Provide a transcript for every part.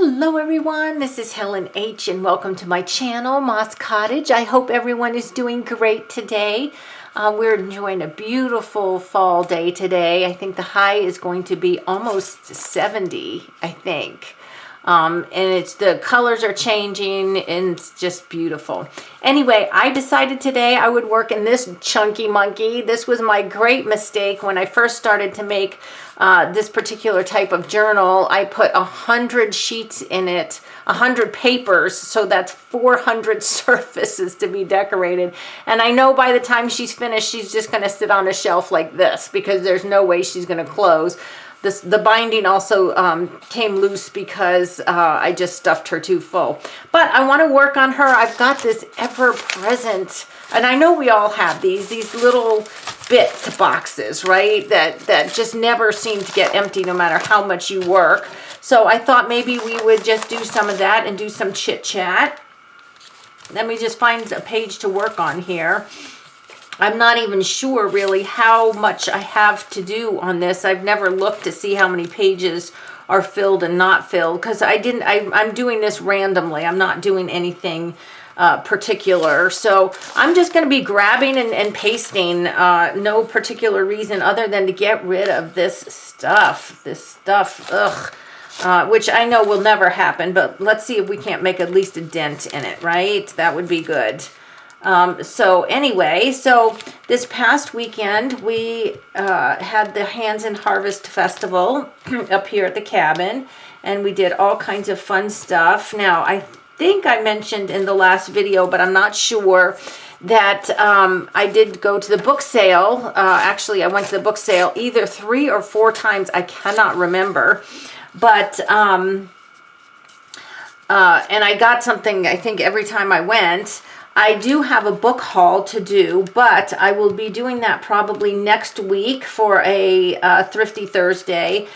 Hello everyone, this is Helen H. and welcome to my channel, Moss Cottage. I hope everyone is doing great today. We're enjoying a beautiful fall day today. I think the high is going to be almost 70, I think. And the colors are changing and it's just beautiful. Anyway, I decided today I would work in this chunky monkey. This was my great mistake when I first started to make this particular type of journal. I put 100 sheets in it, 100 papers, so that's 400 surfaces to be decorated. And I know by the time she's finished, she's just going to sit on a shelf like this because there's no way she's going to close. The binding also came loose because I just stuffed her too full. But I want to work on her. I've got this ever-present, and I know we all have these little bit boxes, right? That just never seem to get empty no matter how much you work. So I thought maybe we would just do some of that and do some chit-chat. Let me just find a page to work on here. I'm not even sure really how much I have to do on this. I've never looked to see how many pages are filled and not filled because I'm doing this randomly. I'm not doing anything particular. So I'm just going to be grabbing and pasting. No particular reason other than to get rid of this stuff. Which I know will never happen, but let's see if we can't make at least a dent in it, right? That would be good. So anyway, so this past weekend we had the Hands and Harvest Festival up here at the cabin, and we did all kinds of fun stuff. Now, I think I mentioned in the last video, but I'm not sure, that I did go to the book sale. Actually, I went to the book sale either 3 or 4 times. I cannot remember. But, and I got something, I think, every time I went. I do have a book haul to do, but I will be doing that probably next week for a Thrifty Thursday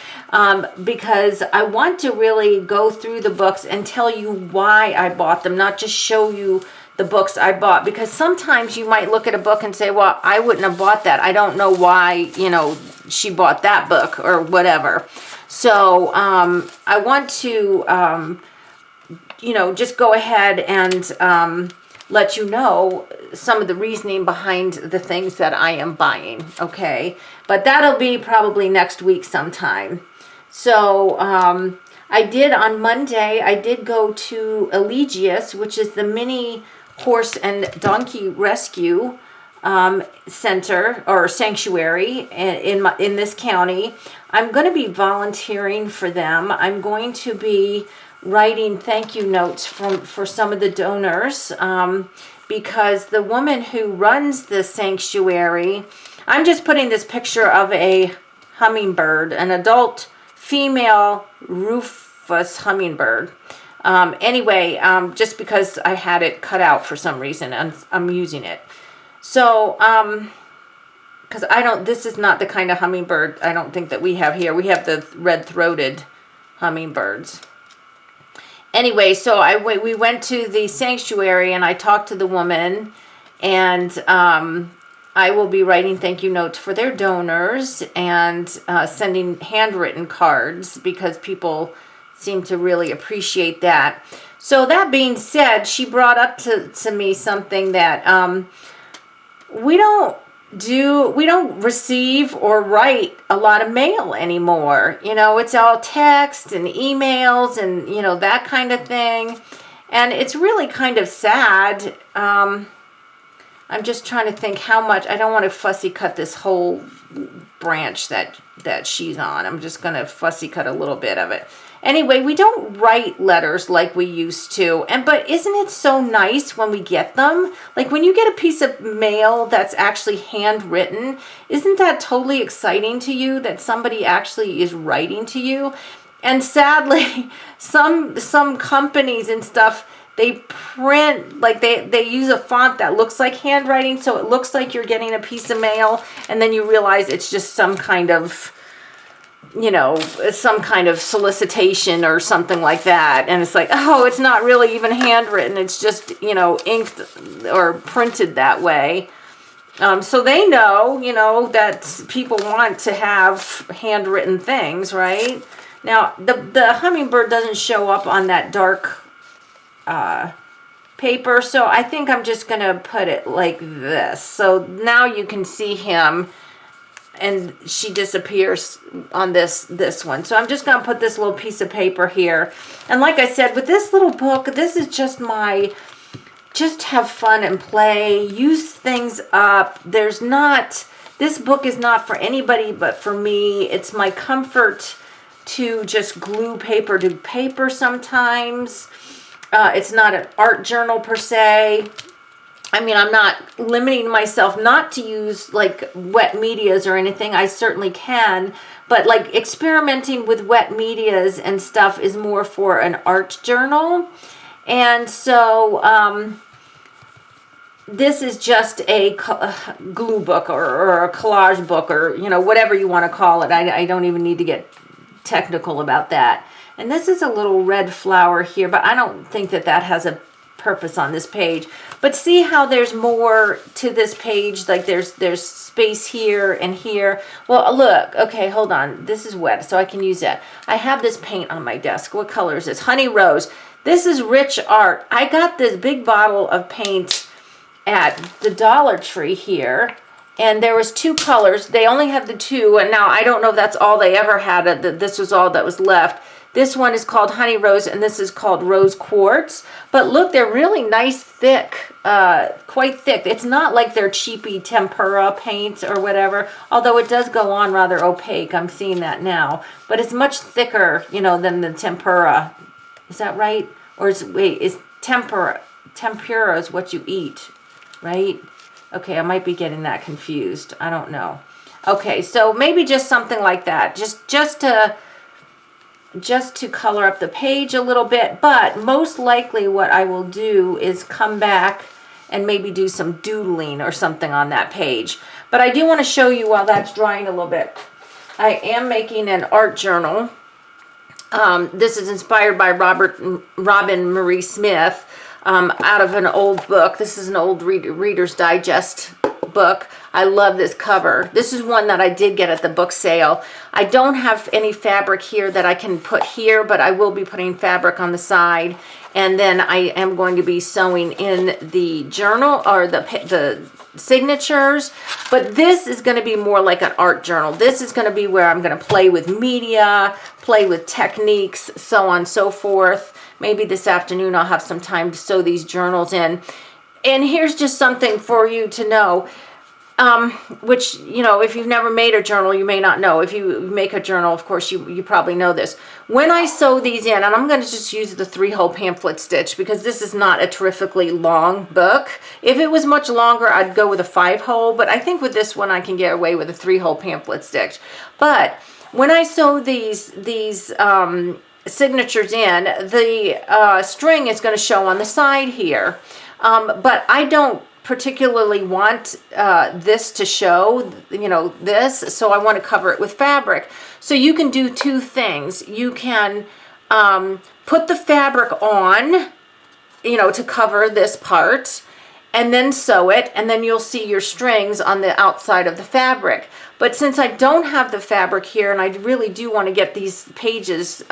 because I want to really go through the books and tell you why I bought them, not just show you the books I bought, because sometimes you might look at a book and say, well, I wouldn't have bought that. I don't know why, she bought that book or whatever. So I want to, just go ahead and let you know some of the reasoning behind the things that I am buying, okay? But that'll be probably next week sometime. So I did on Monday, I did go to Elegius, which is the mini horse and donkey rescue center or sanctuary in this county. I'm going to be volunteering for them. I'm going to be writing thank you notes for some of the donors because the woman who runs the sanctuary, I'm just putting this picture of a hummingbird, an adult female rufous hummingbird. Anyway, just because I had it cut out for some reason and I'm using it. So, because this is not the kind of hummingbird I don't think that we have here. We have the red-throated hummingbirds. Anyway, so we went to the sanctuary and I talked to the woman, and I will be writing thank you notes for their donors and sending handwritten cards because people seem to really appreciate that. So that being said, she brought up to me something that we don't receive or write a lot of mail anymore. It's all text and emails and, that kind of thing. And it's really kind of sad. I'm just trying to think how much. I don't want to fussy cut this whole branch that she's on. I'm just going to fussy cut a little bit of it. Anyway, we don't write letters like we used to. But isn't it so nice when we get them? Like when you get a piece of mail that's actually handwritten, isn't that totally exciting to you that somebody actually is writing to you? And sadly, some companies and stuff, they print, like they use a font that looks like handwriting, so it looks like you're getting a piece of mail, and then you realize it's just some kind of solicitation or something like that. And it's like, oh, it's not really even handwritten. It's just, inked or printed that way. So they know, that people want to have handwritten things, right? Now, the hummingbird doesn't show up on that dark paper, so I think I'm just going to put it like this. So now you can see him, and she disappears on this one. So I'm just going to put this little piece of paper here. And like I said, with this little book, this is just just have fun and play, use things up. This book is not for anybody but for me. It's my comfort to just glue paper to paper sometimes. It's not an art journal per se. I mean, I'm not limiting myself not to use like wet medias or anything. I certainly can. But like experimenting with wet medias and stuff is more for an art journal. And so this is just a glue book or a collage book, or, you know, whatever you want to call it. I don't even need to get technical about that. And this is a little red flower here, but I don't think that has a purpose on this page. But see how there's more to this page, like there's space here and here. Well, look, okay, hold on. This is wet, so I can use that. I have this paint on my desk. What color is this? Honey Rose. This is Rich Art. I got this big bottle of paint at the Dollar Tree here, and there was 2 colors. They only have the 2, and now I don't know if that's all they ever had. This was all that was left. This one is called Honey Rose, and this is called Rose Quartz. But look, they're really nice, thick, quite thick. It's not like they're cheapy tempera paint or whatever, although it does go on rather opaque. I'm seeing that now. But it's much thicker, you know, than the tempera. Is that right? Or is tempura is what you eat, right? Okay, I might be getting that confused. I don't know. Okay, so maybe just something like that. Just to color up the page a little bit, but most likely what I will do is come back and maybe do some doodling or something on that page. But I do want to show you while that's drying a little bit. I am making an art journal. This is inspired by Robin Marie Smith out of an old book. This is an old Reader's Digest book. I love this cover. This is one that I did get at the book sale. I don't have any fabric here that I can put here, but I will be putting fabric on the side. And then I am going to be sewing in the journal or the signatures. But this is going to be more like an art journal. This is going to be where I'm going to play with media, play with techniques, so on and so forth. Maybe this afternoon I'll have some time to sew these journals in. And here's just something for you to know, which, you know, if you've never made a journal, you may not know. If you make a journal, of course, you probably know this. When I sew these in, and I'm going to just use the 3-hole pamphlet stitch because this is not a terrifically long book. If it was much longer, I'd go with a 5-hole, but I think with this one, I can get away with a 3-hole pamphlet stitch. But when I sew these signatures in, the string is going to show on the side here. But I don't particularly want this to show, you know, this, so I want to cover it with fabric. So you can do 2 things. You can put the fabric on, you know, to cover this part, and then sew it, and then you'll see your strings on the outside of the fabric. But since I don't have the fabric here, and I really do want to get these pages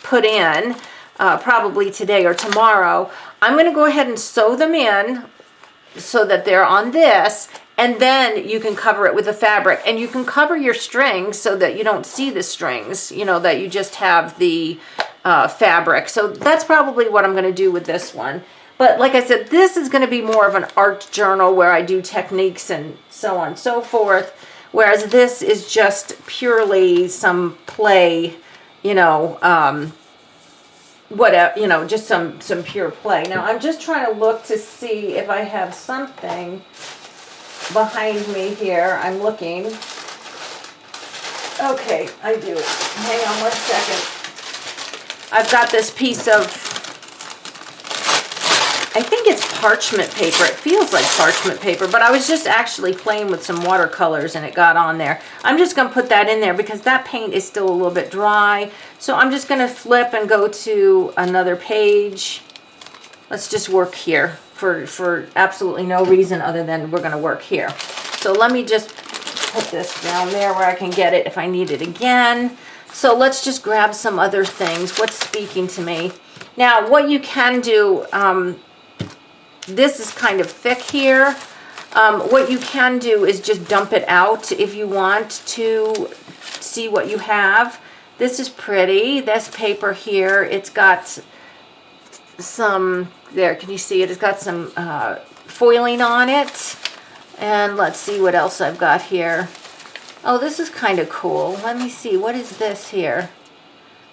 put in, probably today or tomorrow, I'm going to go ahead and sew them in so that they're on this, and then you can cover it with the fabric. And you can cover your strings so that you don't see the strings, you know, that you just have the fabric. So that's probably what I'm going to do with this one. But like I said, this is going to be more of an art journal where I do techniques and so on and so forth, whereas this is just purely some play, you know, whatever, you know, just some pure play. Now I'm just trying to look to see if I have something behind me here. I'm looking. Okay, I do. Hang on 1 second. I've got this piece of, I think it's parchment paper. It feels like parchment paper, but I was just actually playing with some watercolors and it got on there. I'm just going to put that in there because that paint is still a little bit dry. So I'm just going to flip and go to another page. Let's just work here for absolutely no reason other than we're going to work here. So let me just put this down there where I can get it if I need it again. So let's just grab some other things. What's speaking to me? Now, what you can do, this is kind of thick here. What you can do is just dump it out if you want to see what you have. This is pretty. This paper here, it's got some, there, can you see it? It's got some foiling on it. And let's see what else I've got here. Oh, this is kind of cool. Let me see. What is this here?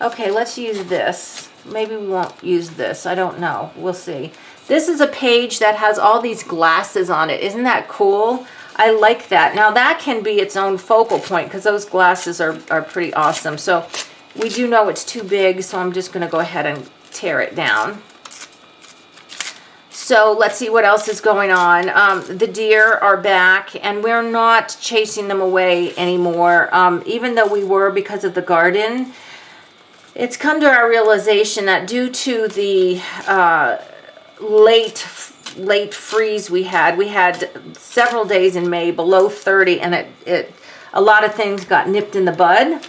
Okay, let's use this. Maybe we won't use this. I don't know. We'll see. This is a page that has all these glasses on it. Isn't that cool? I like that. Now that can be its own focal point because those glasses are pretty awesome. So we do know it's too big, so I'm just going to go ahead and tear it down. So let's see what else is going on. The deer are back, and we're not chasing them away anymore. Even though we were because of the garden, it's come to our realization that due to the late freeze we had several days in May below 30, and a lot of things got nipped in the bud,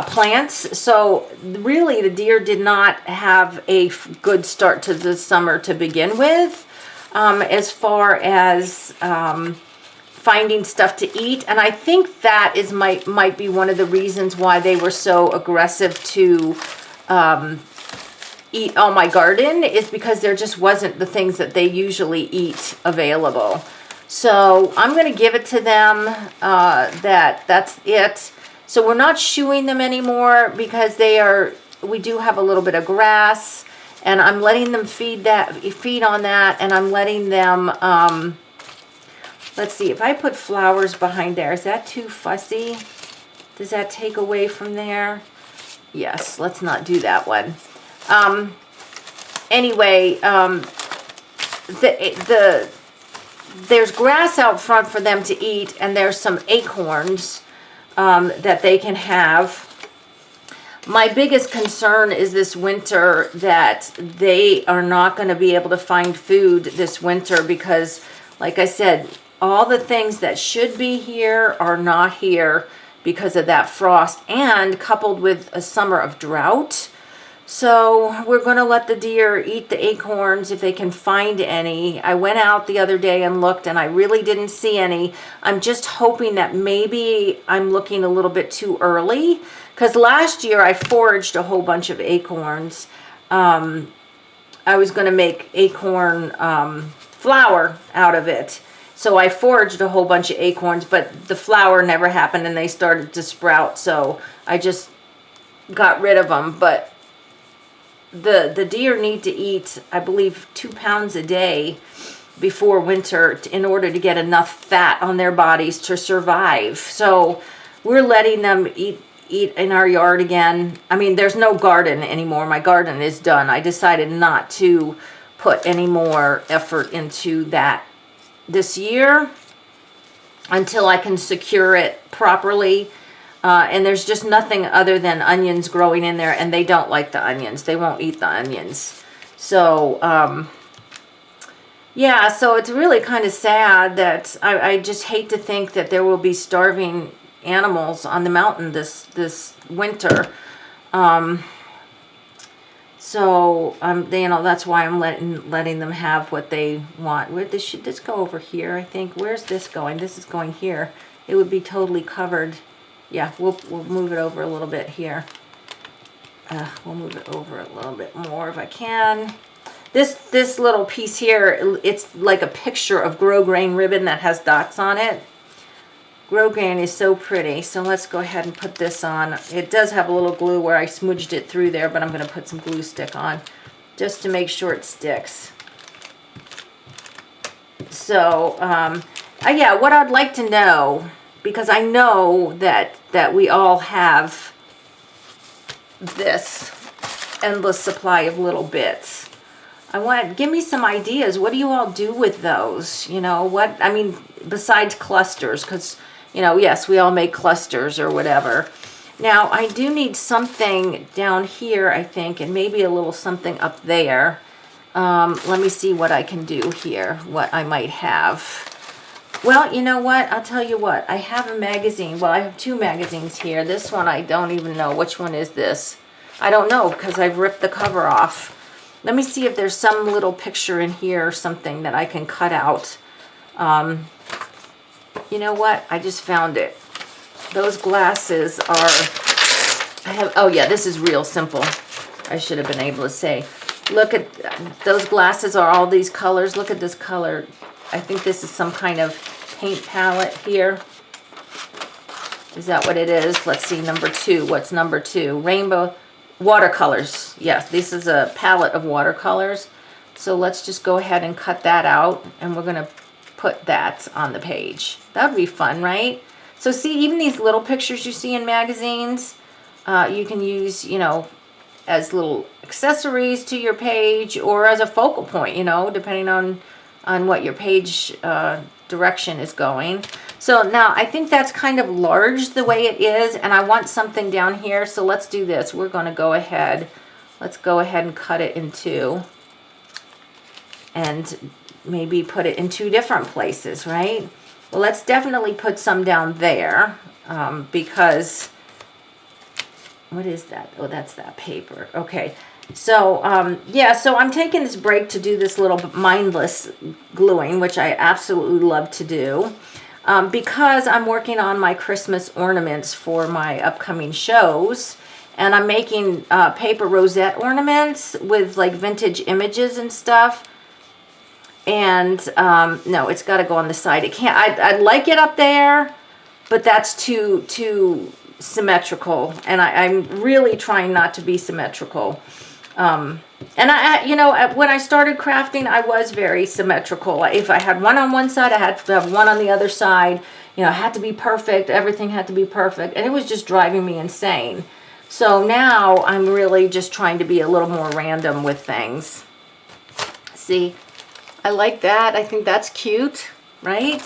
plants. So really the deer did not have a good start to the summer to begin with, as far as finding stuff to eat. And I think that might be one of the reasons why they were so aggressive to eat all my garden, is because there just wasn't the things that they usually eat available. So I'm going to give it to them. That's it. So we're not shooing them anymore because we do have a little bit of grass, and I'm letting them feed on that, and I'm letting them, let's see, if I put flowers behind there, is that too fussy? Does that take away from there? Yes, let's not do that one. Anyway, there's grass out front for them to eat, and there's some acorns that they can have. My biggest concern is this winter that they are not going to be able to find food this winter because, like I said, all the things that should be here are not here because of that frost, and coupled with a summer of drought. So we're going to let the deer eat the acorns if they can find any. I went out the other day and looked, and I really didn't see any. I'm just hoping that maybe I'm looking a little bit too early, because last year I foraged a whole bunch of acorns. I was going to make acorn flour out of it. So I foraged a whole bunch of acorns, but the flour never happened and they started to sprout. So I just got rid of them. But the deer need to eat, I believe, 2 pounds a day before winter in order to get enough fat on their bodies to survive. So we're letting them eat in our yard again. I mean, there's no garden anymore. My garden is done. I decided not to put any more effort into that this year until I can secure it properly. And there's just nothing other than onions growing in there, and they don't like the onions. They won't eat the onions. So, yeah, so it's really kind of sad that I just hate to think that there will be starving animals on the mountain this winter. So, you know, that's why I'm letting them have what they want. Should this go over here, I think? Where's this going? This is going here. It would be totally covered. Yeah, we'll move it over a little bit here. We'll move it over a little bit more if I can. This little piece here, it's like a picture of grosgrain ribbon that has dots on it. Grosgrain is so pretty, so let's go ahead and put this on. It does have a little glue where I smudged it through there, but I'm going to put some glue stick on just to make sure it sticks. So, yeah, what I'd like to know, because I know that we all have this endless supply of little bits. Give me some ideas. What do you all do with those? You know, I mean, besides clusters, because, you know, yes, we all make clusters or whatever. Now, I do need something down here, I think, and maybe a little something up there. Let me see what I can do here, what I might have. Well, you know what? I'll tell you what. I have a magazine. Well, I have two magazines here. This one, I don't even know. Which one is this? I don't know because I've ripped the cover off. Let me see if there's some little picture in here or something that I can cut out. You know what? I just found it. Those glasses are... oh yeah, this is real simple. I should have been able to say. Look at... Those glasses are all these colors. Look at this color. I think this is some kind of paint palette here. Is that what it is? Let's see, number 2. What's number 2? Rainbow watercolors. Yes, this is a palette of watercolors. So let's just go ahead and cut that out, and we're going to put that on the page. That would be fun, right? So see, even these little pictures you see in magazines, you can use, you know, as little accessories to your page or as a focal point, you know, depending on what your page direction is going. So now I think that's kind of large the way it is, and I want something down here. So let's do this. We're going to go ahead. Let's go ahead and cut it in two, and maybe put it in 2 different places, right? Well, let's definitely put some down there because what is that? Oh, that's that paper. Okay. So, yeah, so I'm taking this break to do this little mindless gluing, which I absolutely love to do, because I'm working on my Christmas ornaments for my upcoming shows, and I'm making paper rosette ornaments with like vintage images and stuff. And no, it's got to go on the side. It can't. I'd like it up there, but that's too symmetrical, and I'm really trying not to be symmetrical. And you know, when I started crafting, I was very symmetrical. If I had one on one side, I had to have one on the other side. You know, it had to be perfect. Everything had to be perfect, and it was just driving me insane. So now I'm really just trying to be a little more random with things. See, I like that. I think that's cute, right?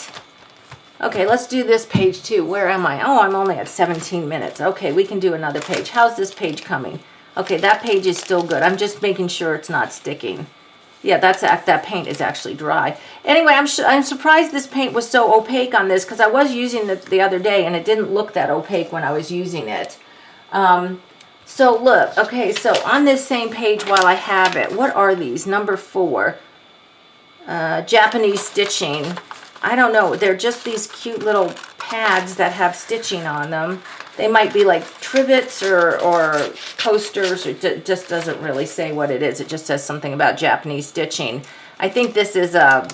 Okay, let's do this page too. Where am I? Oh, I'm only at 17 minutes. Okay, we can do another page. How's this page coming? Okay, that page is still good. I'm just making sure it's not sticking. Yeah, that paint is actually dry. Anyway, I'm surprised this paint was so opaque on this, because I was using it the other day and it didn't look that opaque when I was using it. So look, okay, so on this same page while I have it, what are these? Number 4, Japanese stitching. I don't know, they're just these cute little pads that have stitching on them. They might be like trivets or coasters, or it just doesn't really say what it is. It just says something about Japanese stitching. I think this is a,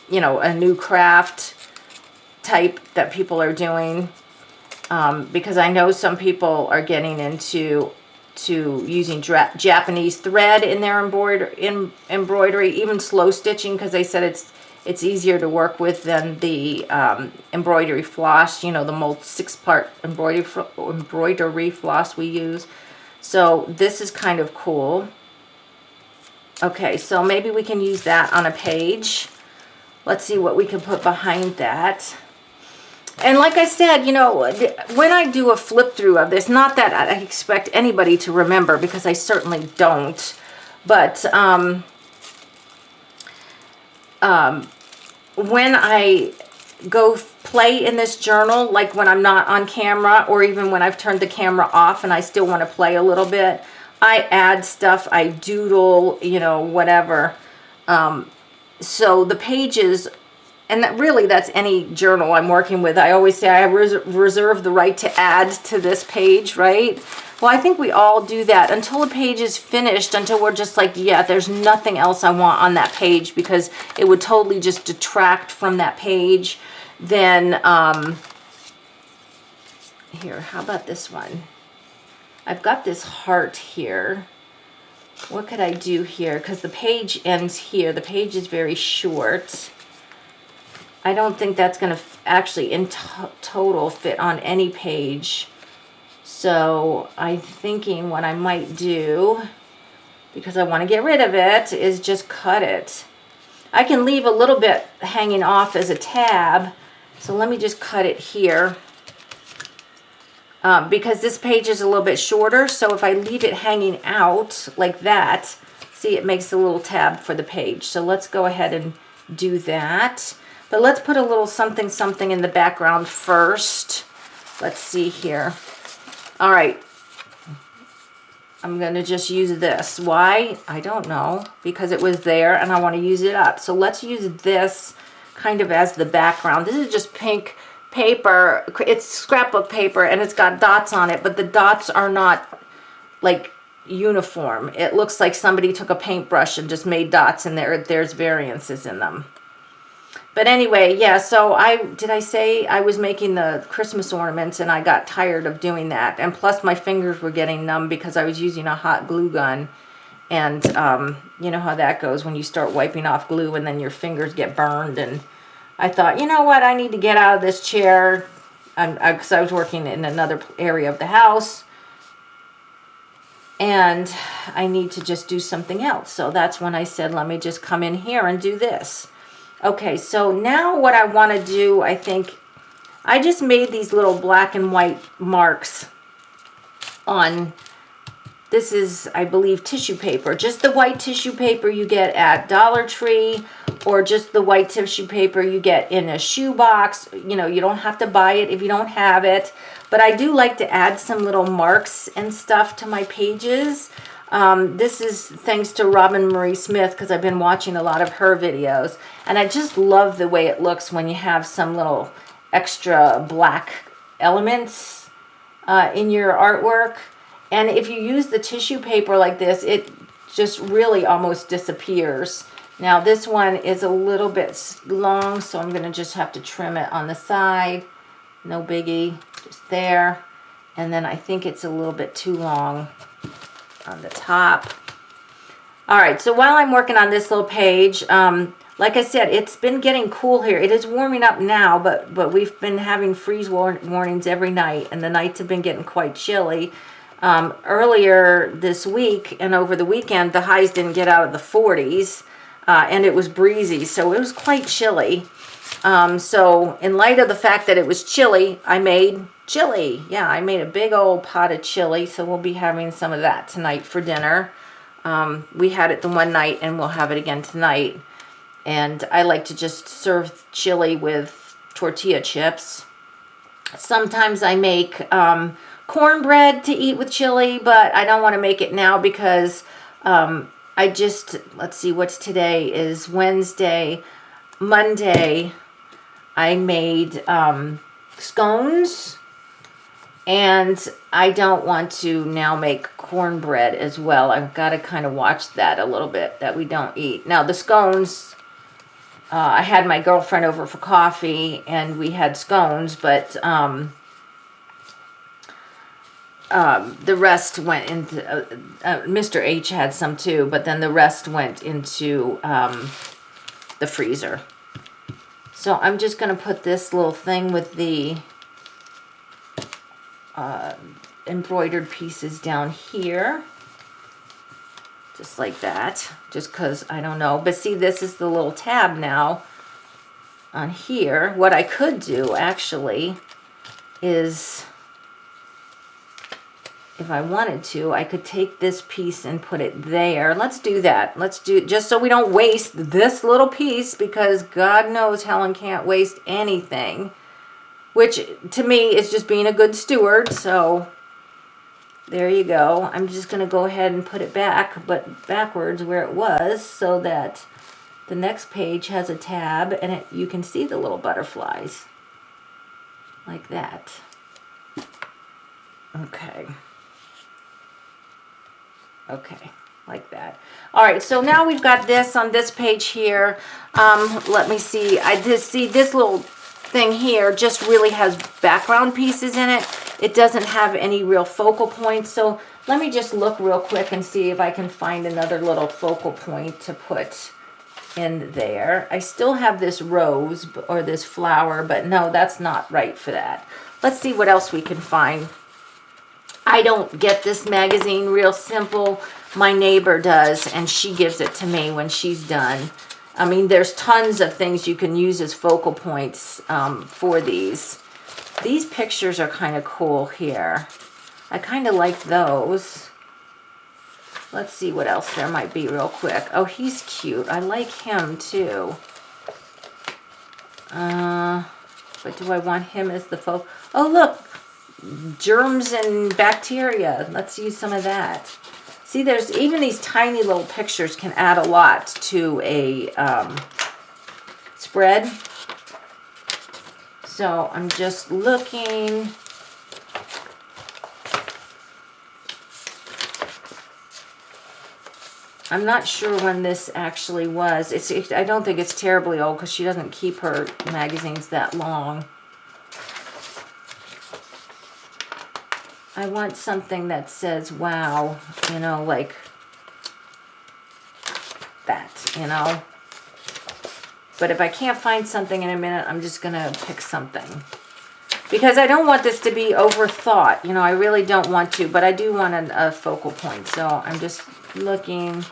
you know, a new craft type that people are doing, because I know some people are getting into using Japanese thread in their embroidery, even slow stitching, because they said it's easier to work with than the embroidery floss, you know, the 6-part embroidery floss we use. So this is kind of cool. Okay, so maybe we can use that on a page. Let's see what we can put behind that. And like I said, you know, when I do a flip through of this, not that I expect anybody to remember, because I certainly don't, but when I go play in this journal, like when I'm not on camera, or even when I've turned the camera off and I still want to play a little bit, I add stuff, I doodle, you know, whatever. So the pages, and that's any journal I'm working with, I always say I reserve the right to add to this page, right? Well, I think we all do that until a page is finished, until we're just like, yeah, there's nothing else I want on that page, because it would totally just detract from that page. Then, here, how about this one? I've got this heart here. What could I do here? Because the page ends here. The page is very short. I don't think that's going to actually in total fit on any page. So I'm thinking what I might do, because I want to get rid of it, is just cut it. I can leave a little bit hanging off as a tab. So let me just cut it here. Because this page is a little bit shorter, so if I leave it hanging out like that, see, it makes a little tab for the page. So let's go ahead and do that. But let's put a little something something in the background first. Let's see here. All right. I'm going to just use this. Why? I don't know. Because it was there and I want to use it up. So let's use this kind of as the background. This is just pink paper. It's scrapbook paper and it's got dots on it, but the dots are not like uniform. It looks like somebody took a paintbrush and just made dots and there's variances in them. But anyway, yeah, so did I say I was making the Christmas ornaments and I got tired of doing that. And plus my fingers were getting numb because I was using a hot glue gun. And you know how that goes when you start wiping off glue and then your fingers get burned. And I thought, you know what, I need to get out of this chair. Because I was working in another area of the house. And I need to just do something else. So that's when I said, let me just come in here and do this. Okay, so now what I want to do, I think, I just made these little black and white marks on, this is, I believe, tissue paper. Just the white tissue paper you get at Dollar Tree, or just the white tissue paper you get in a shoebox. You know, you don't have to buy it if you don't have it. But I do like to add some little marks and stuff to my pages. This is thanks to Robin Marie Smith, because I've been watching a lot of her videos. And I just love the way it looks when you have some little extra black elements in your artwork. And if you use the tissue paper like this, it just really almost disappears. Now this one is a little bit long, so I'm going to just have to trim it on the side. No biggie, just there. And then I think it's a little bit too long on the top. All right, so while I'm working on this little page, like I said, it's been getting cool here. It is warming up now, but we've been having freeze warnings every night, and the nights have been getting quite chilly. Earlier this week and over the weekend, the highs didn't get out of the 40s, and it was breezy, so it was quite chilly. So in light of the fact that it was chilly, I made chili. Yeah, I made a big old pot of chili, so we'll be having some of that tonight for dinner. We had it the one night, and we'll have it again tonight. And I like to just serve chili with tortilla chips. Sometimes I make cornbread to eat with chili, but I don't want to make it now because let's see, what's today is Wednesday. Monday, I made scones, and I don't want to now make cornbread as well. I've got to kind of watch that a little bit, that we don't eat. Now, the scones, I had my girlfriend over for coffee, and we had scones, but the rest went into, Mr. H had some too, but then the rest went into the freezer. So I'm just going to put this little thing with the embroidered pieces down here. Just like that. Just because, I don't know. But see, this is the little tab now on here. What I could do, actually, is, if I wanted to, I could take this piece and put it there. Let's do that. Let's do it just so we don't waste this little piece, because God knows Helen can't waste anything, which to me is just being a good steward. So there you go. I'm just going to go ahead and put it back, but backwards where it was, so that the next page has a tab and you can see the little butterflies like that. Okay. Okay, like that. All right, so now we've got this on this page here. Let me see. I just see this little thing here just really has background pieces in it. It doesn't have any real focal points. So let me just look real quick and see if I can find another little focal point to put in there. I still have this rose or this flower, but no, that's not right for that. Let's see what else we can find. I don't get this magazine, Real Simple. My neighbor does, and she gives it to me when she's done. I mean, there's tons of things you can use as focal points for these. These pictures are kind of cool here. I kind of like those. Let's see what else there might be real quick. Oh, he's cute. I like him too. But do I want him as the focus? Oh, look, germs and bacteria. Let's use some of that. See, there's even these tiny little pictures can add a lot to a spread. So I'm just looking. I'm not sure when this actually was. I don't think it's terribly old because she doesn't keep her magazines that long. I want something that says, wow, you know, like that, you know. But if I can't find something in a minute, I'm just going to pick something. Because I don't want this to be overthought. You know, I really don't want to, but I do want a focal point. So I'm just looking.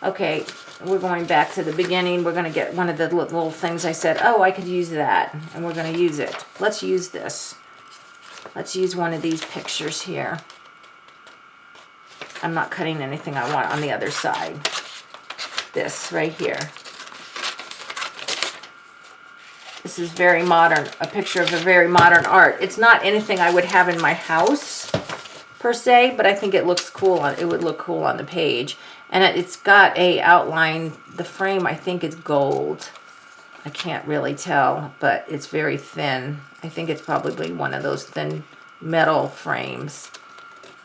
Okay, we're going back to the beginning. We're going to get one of the little things I said, oh, I could use that. And we're going to use it. Let's use this. Let's use one of these pictures here. I'm not cutting anything I want on the other side. This right here. This is very modern, a picture of a very modern art. It's not anything I would have in my house per se, but I think it looks cool it would look cool on the page. And it's got a outline. The frame I think is gold. I can't really tell, but it's very thin. I think it's probably one of those thin metal frames.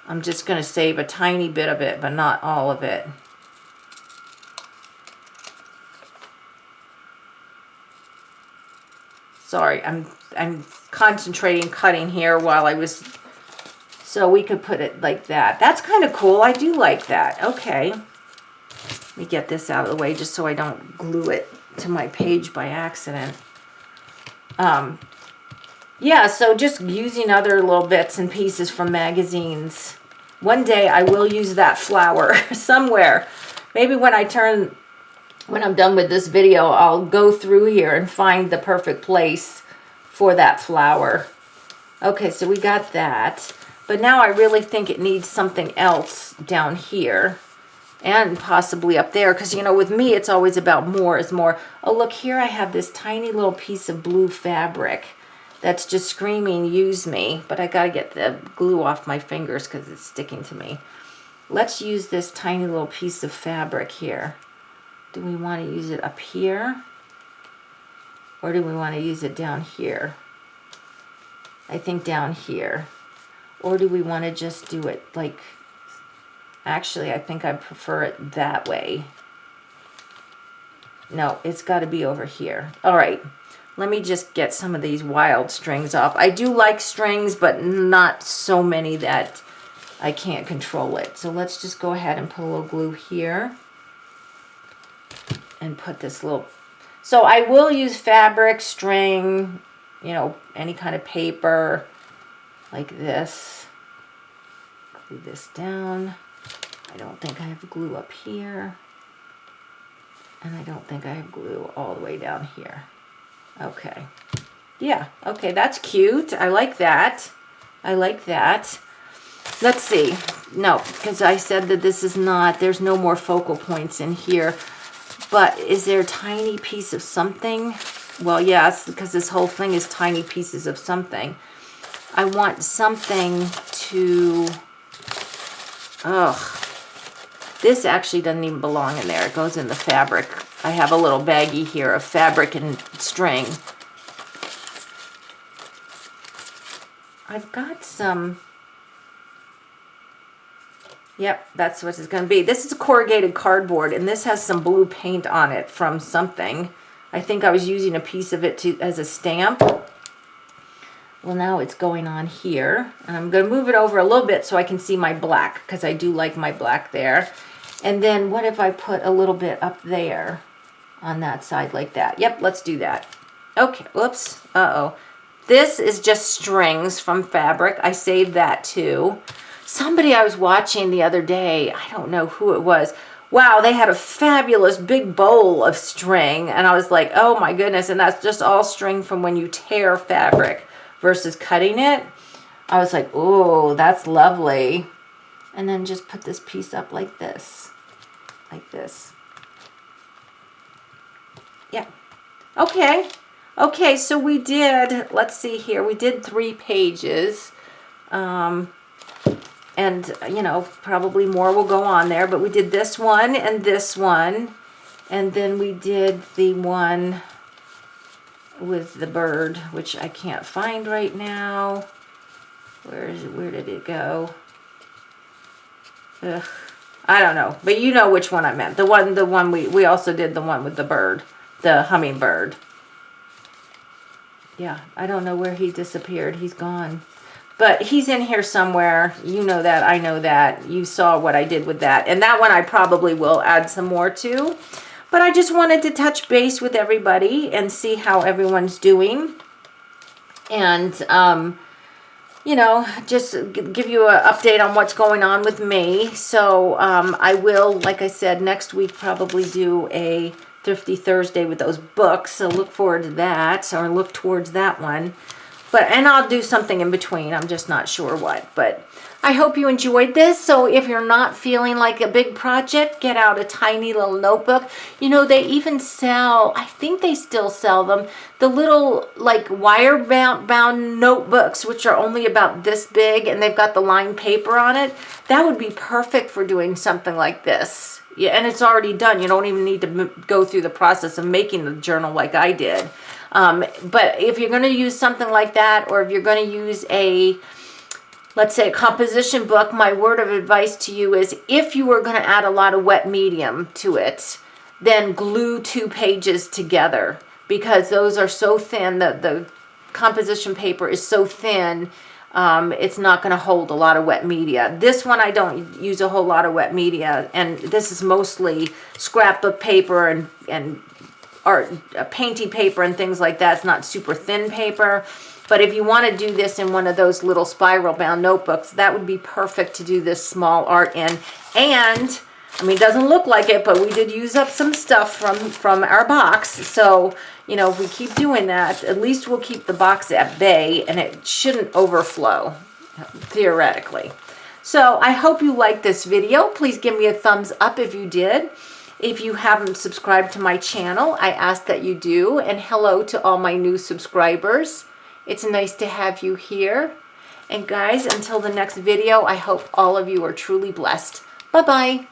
I'm just going to save a tiny bit of it, but not all of it. Sorry, I'm concentrating cutting here while I was, so we could put it like that. That's kind of cool. I do like that. Okay. Let me get this out of the way just so I don't glue it to my page by accident. Yeah, so just using other little bits and pieces from magazines. One day I will use that flower somewhere. Maybe when I'm done with this video, I'll go through here and find the perfect place for that flower. Okay, so we got that. But now I really think it needs something else down here. And possibly up there. Because, you know, with me, it's always about more is more. Oh, look, here I have this tiny little piece of blue fabric that's just screaming, use me. But I got to get the glue off my fingers because it's sticking to me. Let's use this tiny little piece of fabric here. Do we want to use it up here? Or do we want to use it down here? I think down here. Or do we want to just do it like... Actually, I think I prefer it that way. No, it's got to be over here. All right, let me just get some of these wild strings off. I do like strings, but not so many that I can't control it. So let's just go ahead and put a little glue here. And put this little... So I will use fabric, string, you know, any kind of paper like this. Glue this down. I don't think I have glue up here. And I don't think I have glue all the way down here. Okay. Yeah, okay, that's cute. I like that. I like that. Let's see. No, because I said that this is not, there's no more focal points in here. But is there a tiny piece of something? Well, yes, because this whole thing is tiny pieces of something. I want something to... Ugh. This actually doesn't even belong in there. It goes in the fabric. I have a little baggie here of fabric and string. I've got some... Yep, that's what it's going to be. This is corrugated cardboard, and this has some blue paint on it from something. I think I was using a piece of it as a stamp. Well, now it's going on here. And I'm going to move it over a little bit so I can see my black, because I do like my black there. And then what if I put a little bit up there on that side like that? Yep, let's do that. Okay, whoops. Uh-oh. This is just strings from fabric. I saved that too. Somebody I was watching the other day, I don't know who it was. Wow, they had a fabulous big bowl of string. And I was like, oh my goodness. And that's just all string from when you tear fabric versus cutting it. I was like, oh, that's lovely. And then just put this piece up like this. Like this. Yeah. Okay. Okay, so we did, let's see here, we did 3 pages. And, you know, probably more will go on there, but we did this one and this one. And then we did the one with the bird, which I can't find right now. Where did it go? Ugh, I don't know, but you know which one I meant. The one we also did the one with the bird, the hummingbird. Yeah, I don't know where he disappeared. He's gone. But he's in here somewhere. You know that. I know that. You saw what I did with that. And that one I probably will add some more to. But I just wanted to touch base with everybody and see how everyone's doing. And, you know, just give you an update on what's going on with me. So I will, like I said, next week probably do a Thrifty Thursday with those books. So look forward to that, or look towards that one. And I'll do something in between. I'm just not sure what. But I hope you enjoyed this. So if you're not feeling like a big project, get out a tiny little notebook. You know, they even sell, I think they still sell them, the little like wire bound notebooks, which are only about this big, and they've got the lined paper on it. That would be perfect for doing something like this. Yeah, and it's already done. You don't even need to go through the process of making the journal like I did. But if you're going to use something like that, or if you're going to use a, let's say, a composition book, my word of advice to you is, if you are going to add a lot of wet medium to it, then glue 2 pages together, because those are so thin. The composition paper is so thin, it's not going to hold a lot of wet media. This one I don't use a whole lot of wet media, and this is mostly scrapbook paper and art painting paper and things like that. It's not super thin paper. But if you want to do this in one of those little spiral bound notebooks, that would be perfect to do this small art in. And I mean, it doesn't look like it, but we did use up some stuff from our box. So, you know, if we keep doing that, at least we'll keep the box at bay, and it shouldn't overflow, theoretically. So I hope you liked this video. Please give me a thumbs up if you did. If you haven't subscribed to my channel, I ask that you do. And hello to all my new subscribers. It's nice to have you here. And guys, until the next video, I hope all of you are truly blessed. Bye-bye.